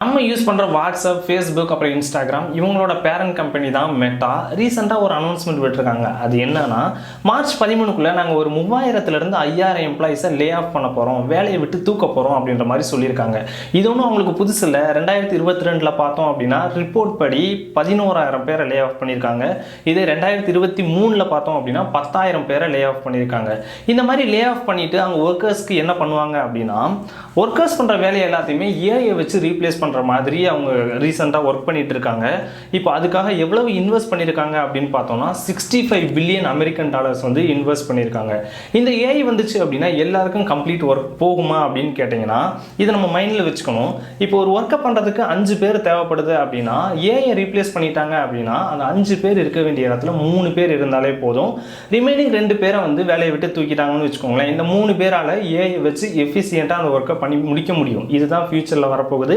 நம்ம யூஸ் பண்ணுற WhatsApp, Facebook, அப்புறம் இன்ஸ்டாகிராம் இவங்களோட பேரண்ட் கம்பெனி தான் மெட்டா. ரீசெண்டாக ஒரு அனௌன்ஸ்மெண்ட் விட்டுருக்காங்க. அது என்னன்னா, மார்ச் 13க்குள்ளே நாங்கள் ஒரு 3000லேருந்து 5000 எம்ப்ளாயிஸை லே ஆஃப் பண்ண போகிறோம், வேலையை விட்டு தூக்க போகிறோம் அப்படின்ற மாதிரி சொல்லியிருக்காங்க. இது ஒன்றும் அவங்களுக்கு புதுசு இல்லை. 2022 பார்த்தோம் அப்படின்னா ரிப்போர்ட் படி 11,000 பேரை லே ஆஃப் பண்ணியிருக்காங்க. இதே 2023 பார்த்தோம் அப்படின்னா 10,000 பேரை லே ஆஃப் பண்ணியிருக்காங்க. இந்த மாதிரி லே ஆஃப் பண்ணிவிட்டு அவங்க ஒர்க்கர்ஸ்க்கு என்ன பண்ணுவாங்க அப்படின்னா, ஒர்க்கர்ஸ் பண்ணுற வேலையை எல்லாத்தையுமே ஏஐயை வச்சு ரீப்ளேஸ் பண்ணுற மாதிரி அவங்க ரீசெண்டாக ஒர்க் பண்ணிட்டு இருக்காங்க. இப்போ அதுக்காக எவ்வளவு இன்வெஸ்ட் பண்ணியிருக்காங்க அப்படின்னு பார்த்தோம்னா $65 பில்லியன் வந்து இன்வெஸ்ட் பண்ணியிருக்காங்க. இந்த ஏஐ வந்துச்சு அப்படின்னா எல்லாருக்கும் கம்ப்ளீட் ஒர்க் போகுமா அப்படின்னு கேட்டிங்கன்னா, இதை நம்ம மைண்டில் வச்சுக்கணும். இப்போ ஒரு ஒர்க்கை பண்ணுறதுக்கு 5 பேர் தேவைப்படுது அப்படின்னா, ஏஐயை ரீப்ளேஸ் பண்ணிட்டாங்க அப்படின்னா அந்த 5 பேர் இருக்க வேண்டிய இடத்துல 3 பேர் இருந்தாலே போதும். ரிமைனிங் 2 பேரை வேலையை விட்டு தூக்கிட்டாங்கன்னு வச்சுக்கோங்களேன். இந்த 3 பேரால் ஏஐயை வச்சு எஃபிஷியண்ட்டாக அந்த ஒர்க்கை பண்ணி முடிக்க முடியும். இதுதான் ஃபியூச்சரில் வரப்போகுது.